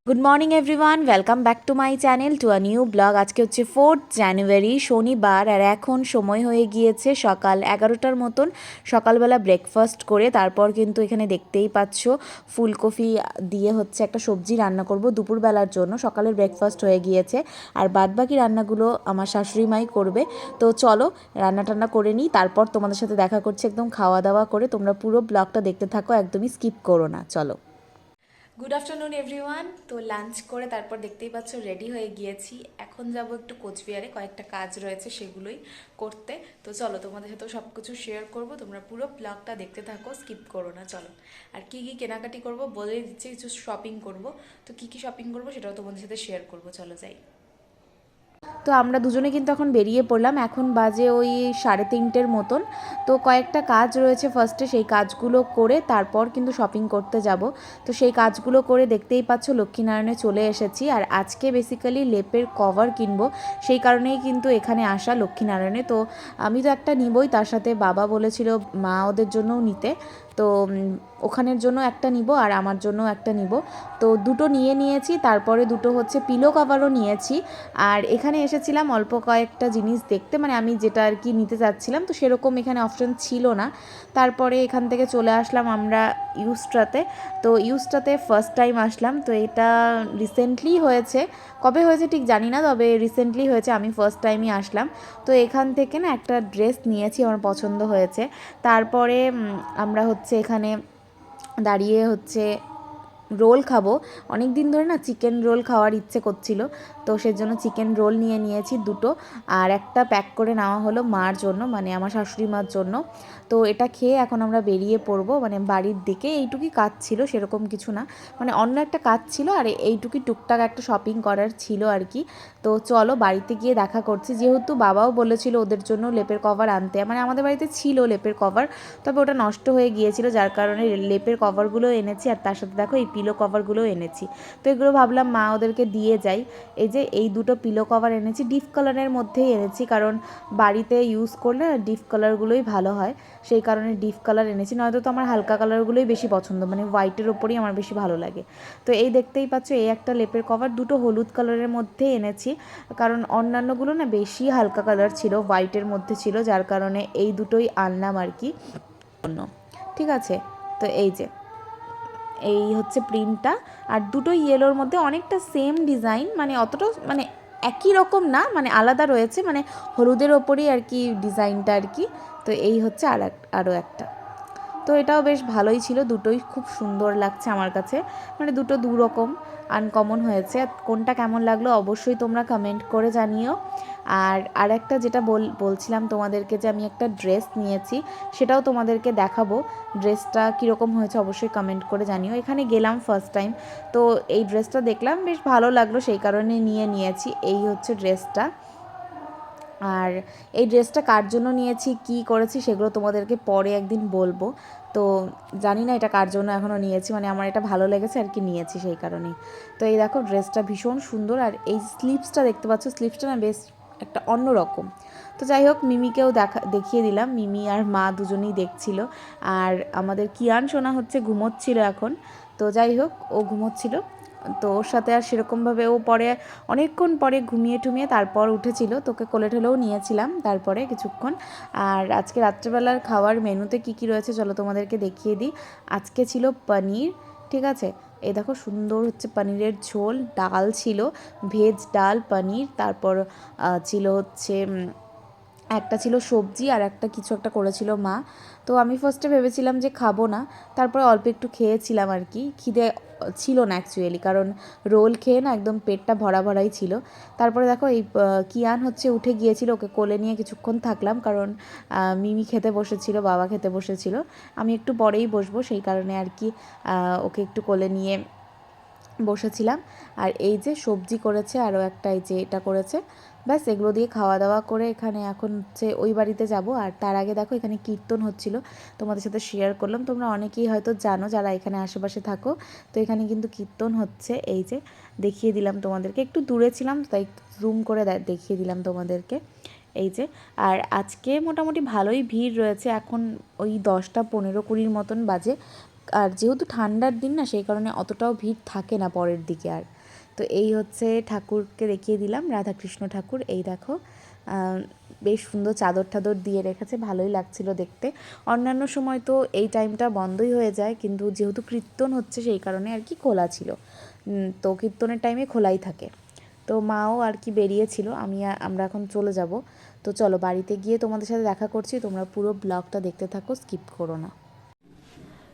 Good morning everyone, welcome back to my channel to a new blog. আজকে হচ্ছে 4th জানুয়ারি, শনিবার, আর এখন সময় হয়ে গিয়েছে সকাল 11টার মতন। সকালবেলা ব্রেকফাস্ট করে তারপর কিন্তু এখানে দেখতেই পাচ্ছ ফুলকপি দিয়ে হচ্ছে একটা সবজি রান্না করব দুপুরবেলার জন্য। সকালের ব্রেকফাস্ট হয়ে গিয়েছে আর বাদবাকি রান্নাগুলো আমার শাশুড়ি মাই করবে। তো চলো রান্না টান্না করে নিই, তারপর তোমাদের সাথে দেখা করছি একদম খাওয়া দাওয়া করে। তোমরা পুরো ব্লগটা দেখতে থাকো, একদমই স্কিপ করো না। চলো। Good afternoon everyone. তো লাঞ্চ করে তারপর দেখতেই পাচ্ছ রেডি হয়ে গিয়েছি। এখন যাব একটু কোচবিহারে, কয়েকটা কাজ রয়েছে সেগুলোই করতে। তো চলো তোমাদের সাথেও সব কিছু শেয়ার করবো, তোমরা পুরো ব্লগটা দেখতে থাকো, স্কিপ করো না। চলো। আর কি কি কেনাকাটি করব বলে দিচ্ছি, কিছু শপিং করব। তো কি কি শপিং করবো সেটাও তোমাদের সাথে শেয়ার করবো, চলো যাই। তো আমরা দুজনে কিন্তু এখন বেরিয়ে পড়লাম। এখন বাজে ওই 3:30 মতন। তো কয়েকটা কাজ রয়েছে ফার্স্টে, সেই কাজগুলো করে তারপর কিন্তু শপিং করতে যাব। তো সেই কাজগুলো করে দেখতেই পাচ্ছ লক্ষ্মীনারায়ণে চলে এসেছি। আর আজকে বেসিক্যালি লেপের কভার কিনবো, সেই কারণেই কিন্তু এখানে আসা লক্ষ্মীনারায়ণে। তো আমি তো একটা নিবই, তার সাথে বাবা বলেছিল মা ওদের জন্যও নিতে। তো ওখানের জন্য একটা নিব আর আমার জন্য একটা নিব। তো দুটো নিয়ে নিয়েছি, তারপরে দুটো হচ্ছে পিলো কভারও নিয়েছি। আর এখানে এসেছিলাম অল্প কয়েকটা জিনিস দেখতে, মানে আমি যেটা আর কি নিতে চাচ্ছিলাম, তো সেরকম এখানে অপশন ছিল না। তারপরে এখান থেকে চলে আসলাম আমরা ইউস্ট্রাতে। তো ইউস্ট্রাতে ফার্স্ট টাইম আসলাম। তো এটা রিসেন্টলি হয়েছে, কবে হয়েছে ঠিক জানি না, তবে রিসেন্টলি হয়েছে, আমি ফার্স্ট টাইমই আসলাম। তো এখান থেকে না একটা ড্রেস নিয়েছি, আমার পছন্দ হয়েছে। তারপরে আমরা হচ্ছে এখানে দাঁড়িয়ে হচ্ছে রোল খাবো। অনেক দিন ধরে না চিকেন রোল খাওয়ার ইচ্ছে করছিল, তো সেজন্য চিকেন রোল নিয়ে নিয়েছি দুটো। আর একটা প্যাক করে নেওয়া হলো মার জন্য, মানে আমার শাশুড়ি মার জন্য। তো এটা খেয়ে এখন আমরা বেরিয়ে পড়বো, মানে বাড়ির দিকে। এইটুকুই কাজ ছিল, সেরকম কিছু না, মানে অন্য একটা কাজ ছিল আর এইটুকুই টুকটাক একটা শপিং করার ছিল আর কি। তো চলো বাড়িতে গিয়ে দেখা করছি, যেহেতু বাবাও বলেছিল ওদের জন্য লেপের কভার আনতে। মানে আমাদের বাড়িতে ছিল লেপের কভার, তবে ওটা নষ্ট হয়ে গিয়েছিল, যার কারণে লেপের কভারগুলো এনেছি। আর তার সাথে দেখো এই পিলো কভারগুলোও এনেছি। তো এগুলো ভাবলাম মা ওদেরকে দিয়ে যাই। এই যে এই দুটো পিলো কভার এনেছি, ডিপ কালারের মধ্যেই এনেছি, কারণ বাড়িতে ইউজ করলে ডিপ কালারগুলোই ভালো হয়, সেই কারণে ডিপ কালার এনেছি। নয়তো তো আমার হালকা কালারগুলোই বেশি পছন্দ, মানে হোয়াইটের ওপরেই আমার বেশি ভালো লাগে। তো এই দেখতেই পাচ্ছ এই একটা লেপের কভার, দুটো হলুদ কালারের মধ্যে এনেছি, কারণ অন্যান্যগুলো না বেশি হালকা কালার ছিল, হোয়াইটের মধ্যে ছিল, যার কারণে এই দুটোই আনলাম আর কি। ঠিক আছে। তো এই যে এই হচ্ছে প্রিন্টটা। আর দুটো ইয়েলোর মধ্যে অনেকটা সেম ডিজাইন, মানে অতটা মানে একই রকম না, মানে আলাদা রয়েছে, মানে হলুদের ওপরেই আর কি ডিজাইনটা আর কি। তো এই হচ্ছে আরও একটা। তো এটাও বেশ ভালোই ছিল, দুটোই খুব সুন্দর লাগছে আমার কাছে, মানে দুটো দু রকম আনকমন হয়েছে। কোনটা কেমন লাগলো অবশ্যই তোমরা কমেন্ট করে জানিও। আর একটা যেটা বলছিলাম তোমাদেরকে, যে আমি একটা ড্রেস নিয়েছি, সেটাও তোমাদেরকে দেখাবো। ড্রেসটা কীরকম হয়েছে অবশ্যই কমেন্ট করে জানিও। এখানে গেলাম ফার্স্ট টাইম, তো এই ড্রেসটা দেখলাম বেশ ভালো লাগলো, সেই কারণে নিয়ে নিয়েছি। এই হচ্ছে ড্রেসটা। আর এই ড্রেসটা কার জন্য নিয়েছি, কি করেছি, সেগুলো তোমাদেরকে পরে একদিন বলবো। তো জানি না এটা কার জন্য এখনও নিয়েছি, মানে আমার এটা ভালো লেগেছে আর কি, নিয়েছি সেই কারণেই। তো এই দেখো ড্রেসটা ভীষণ সুন্দর। আর এই স্লিভসটা দেখতে পাচ্ছ, স্লিভসটা না বেশ একটা অন্য রকম। তো যাই হোক মিমিকেও দেখিয়ে দিলাম, মিমি আর মা দুজনেই দেখছিল। আর আমাদের কিয়ান সোনা হচ্ছে ঘুমোচ্ছিল এখন। তো যাই হোক ও ঘুমোচ্ছিল, তো ওর সাথে আর সেরকমভাবে ও পরে অনেকক্ষণ পরে ঘুমিয়ে টুমিয়ে তারপর উঠেছিল, তোকে কোলে ঠেলেও নিয়েছিলাম তারপরে কিছুক্ষণ। আর আজকে রাত্রেবেলার খাওয়ার মেনুতে কি কি রয়েছে চলো তোমাদেরকে দেখিয়ে দিই। আজকে ছিল পনির, ঠিক আছে। এই দেখো সুন্দর হচ্ছে পনিরের ঝোল, ডাল ছিল, ভেজ ডাল পনির, তারপর ছিল হচ্ছে একটা ছিল সবজি, আর একটা কিছু একটা করেছিল মা। তো আমি ফার্স্টে ভেবেছিলাম যে খাবো না, তারপরে অল্প একটু খেয়েছিলাম আর কি, খিদে ছিল না অ্যাকচুয়ালি, কারণ রোল খেয়ে না একদম পেটটা ভরা ভরাই ছিল। তারপরে দেখো এই কিয়ান হচ্ছে উঠে গিয়েছিল, ওকে কোলে নিয়ে কিছুক্ষণ থাকলাম, কারণ মিমি খেতে বসেছিল, বাবা খেতে বসেছিল, আমি একটু পরেই বসবো, সেই কারণে আর কি ওকে একটু কোলে নিয়ে বসেছিলাম। আর এই যে সবজি করেছে, আরও একটা এই যে এটা করেছে, ব্যাস এগুলো দিয়ে খাওয়া দাওয়া করে এখানে এখন হচ্ছে ওই বাড়িতে যাব। আর তার আগে দেখো এখানে কীর্তন হচ্ছিল, তোমাদের সাথে শেয়ার করলাম, তোমরা অনেকেই হয়তো জানো যারা এখানে আশেপাশে থাকো। তো এখানে কিন্তু কীর্তন হচ্ছে, এই যে দেখিয়ে দিলাম তোমাদেরকে, একটু দূরে ছিলাম তাই জুম করে দেখিয়ে দিলাম তোমাদেরকে। এই যে, আর আজকে মোটামুটি ভালোই ভিড় রয়েছে, এখন ওই 10টা 15-20 মতন বাজে। আর যেহেতু ঠান্ডার দিন না, সেই কারণে অতটাও ভিড় থাকে না পরের দিকে আর। তো এই হচ্ছে ঠাকুরকে দেখিয়ে দিলাম, রাধাকৃষ্ণ ঠাকুর। এই দেখো বেশ সুন্দর চাদর টাদর দিয়ে রেখেছে, ভালোই লাগছিল দেখতে। অন্যান্য সময় তো এই টাইমটা বন্ধই হয়ে যায়, কিন্তু যেহেতু কীর্তন হচ্ছে সেই কারণে আর কি খোলা ছিল। তো কীর্তনের টাইমে খোলাই থাকে। তো মাও আর কি বেরিয়েছিল, আমরা এখন চলে যাব। তো চলো বাড়িতে গিয়ে তোমাদের সাথে দেখা করছি, তোমরা পুরো ব্লগটা দেখতে থাকো, স্কিপ করো না।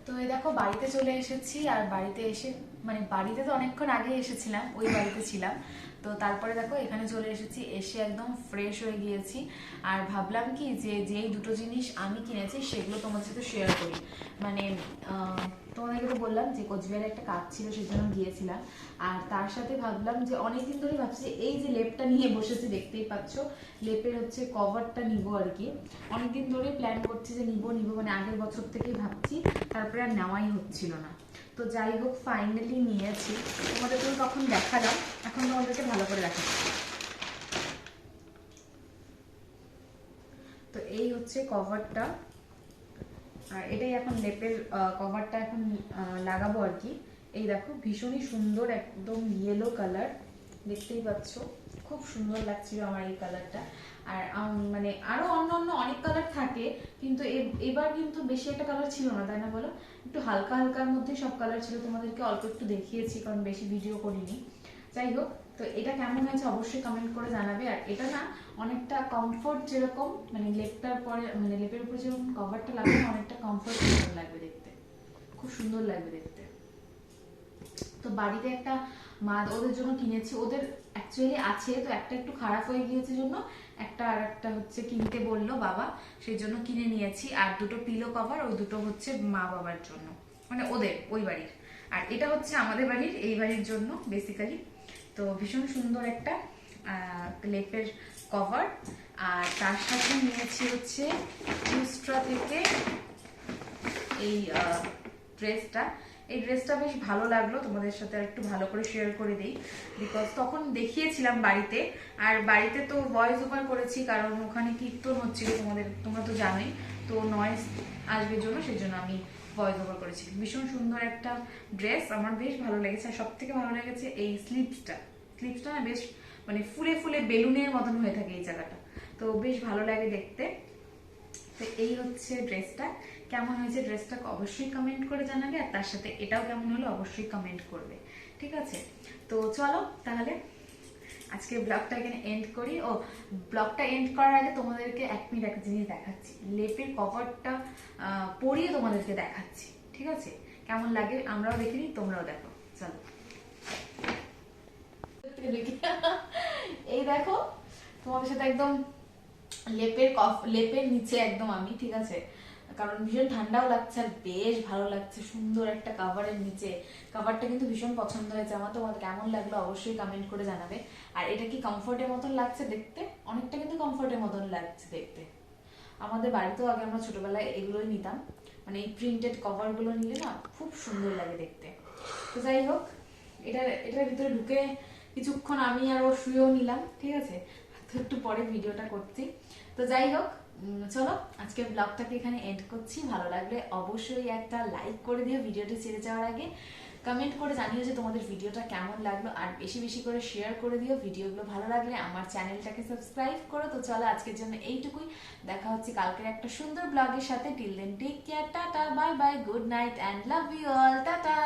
তো এই দেখো বাড়িতে চলে এসেছি। আর বাড়িতে এসে মানে বাড়িতে তো অনেকক্ষণ আগে এসেছিলাম, ওই বাড়িতে ছিলাম। তো তারপরে দেখো এখানে চলে এসেছি, এসে একদম ফ্রেশ হয়ে গিয়েছি। আর ভাবলাম কি যে যেই দুটো জিনিস আমি কিনেছি সেগুলো তোমাদের সাথে শেয়ার করি। মানে তোমাদেরকে তো বললাম যে কোচবিহারে একটা কাজ ছিল, সেই জন্য গিয়েছিলাম। আর তার সাথে ভাবলাম যে অনেকদিন ধরে ভাবছি এই যে লেপটা নিয়ে বসেছি, দেখতেই পাচ্ছ লেপের হচ্ছে কভারটা নিব আর কি। অনেকদিন ধরে প্ল্যান করছি যে নিব মানে আগের বছর থেকেই ভাবছি, তারপরে আর নেওয়াই হচ্ছিল না। তো যাই হোক ফাইনালি নিয়েছি। তোমাদেরকে তখন দেখালাম, এখন তোমাদেরকে ভালো করে দেখাচ্ছি। তো এই হচ্ছে কভারটা, আর এটাই এখন লেপের কভারটা এখন লাগাবো আর কি। এই দেখো ভীষণই সুন্দর, একদম ইয়েলো কালার, দেখতেই পাচ্ছ খুব সুন্দর লাগছিল আমার এই কালারটা। আর মানে আরো অন্য অন্য অনেক কালার থাকে, কিন্তু এবার কিন্তু বেশি একটা কালার ছিল না, তাই না বলো? একটু হালকা হালকার মধ্যে সব কালার ছিল, তোমাদেরকে অল্প একটু দেখিয়েছি কারণ বেশি ভিডিও করিনি। যাই হোক, তো এটা কেমন হয়েছে অবশ্যই কমেন্ট করে জানাবে। আর এটা না অনেকটা কমফোর্ট, যেরকম মানে লেপটার পরে মানে লেপের উপরে যেরকম কভারটা লাগবে অনেকটা কমফোর্ট লাগবে দেখতে, খুব সুন্দর লাগবে দেখতে। তো বাড়িতে একটা মা ওদের জন্য কিনেছি, ওদের অ্যাকচুয়ালি আছে, তো একটা একটু খারাপ হয়ে গিয়েছে জন্য একটা আর একটা হচ্ছে কিনতে বললো বাবা, সেই জন্য কিনে নিয়েছি। আর দুটো পিলো কভার, ওই দুটো হচ্ছে মা বাবার জন্য, মানে ওদের ওই বাড়ির। আর এটা হচ্ছে আমাদের বাড়ির, এই বাড়ির জন্য বেসিক্যালি। তো ভীষণ সুন্দর একটা লেপের কভার। আর তার সাথে নিয়েছি হচ্ছে ইউস্ট্রা থেকে এই ড্রেসটা। এই ড্রেসটা বেশ ভালো লাগলো, তোমাদের সাথে আর একটু ভালো করে শেয়ার করে দিই, বিকজ তখন দেখিয়েছিলাম বাড়িতে। আর বাড়িতে তো ভয়েস ওভার করেছি কারণ ওখানে কীর্তন হচ্ছিল, তোমরা তো জানোই, তো নয়েজ আসবে জন্য সেই জন্য আমি ভয়েস ওভার করেছি। ভীষণ সুন্দর একটা ড্রেস, আমার বেশ ভালো লেগেছে। আর সব থেকে ভালো লেগেছে এই স্লিভসটা না বেশ মানে ফুলে ফুলে বেলুনের মতন হয়ে থাকে এই জায়গাটা, তো বেশ ভালো লাগে দেখতে। তো এই হচ্ছে ড্রেসটা। কেমন হয়েছে ড্রেসটা অবশ্যই কমেন্ট করে জানাবে, আর তার সাথে এটাও কেমন হলো অবশ্যই কমেন্ট করবে, ঠিক আছে? তো চলো তাহলে আজকে ব্লগটা এখানে এন্ড করি। ও ব্লগটা এন্ড করার আগে তোমাদেরকে এক মিনিট একটা জিনিস দেখাচ্ছি, লেপের কভারটা পরিয়ে তোমাদেরকে দেখাচ্ছি, ঠিক আছে? কেমন লাগে আমরাও দেখে নিই, তোমরাও দেখো, চলো। এই দেখো তোমাদের সাথে একদম লেপের নিচে একদম আমি, ঠিক আছে? কারণ ভীষণ ঠান্ডাও লাগছে আর বেশ ভালো লাগছে, সুন্দর একটা কাভারের নিচে। কাভারটা কিন্তু ভীষণ পছন্দ হয়েছে আমার, তোমাদের কেমন লাগলো অবশ্যই কমেন্ট করে জানাবে। আর এটা কি কমফোর্টের মতন লাগছে দেখতে? অনেকটা কিন্তু কমফোর্টের মতন লাগছে দেখতে। আমাদের বাড়িতেও আগে আমরা ছোটবেলায় এগুলোই নিতাম, মানে এই প্রিন্টেড কভার গুলো নিলে না খুব সুন্দর লাগে দেখতে। তো যাই হোক, এটার ভিতরে ঢুকে কিছুক্ষণ আমি আর ও শুয়েও নিলাম, ঠিক আছে? তো একটু পরে ভিডিওটা করছি। তো যাই হোক, চলো আজকের ব্লগটাকে এখানে এন্ড করছি। ভালো লাগলে অবশ্যই একটা লাইক করে দিও ভিডিওটি ছেড়ে যাওয়ার আগে, কমেন্ট করে জানিও যে তোমাদের ভিডিওটা কেমন লাগলো, আর বেশি বেশি করে শেয়ার করে দিও ভিডিওগুলো। ভালো লাগলে আমার চ্যানেলটাকে সাবস্ক্রাইব করো। তো চলো আজকের জন্য এইটুকুই, দেখা হচ্ছে কালকের একটা সুন্দর ব্লগের সাথে। Till then take care, tata, bye bye, good night and love you all, tata.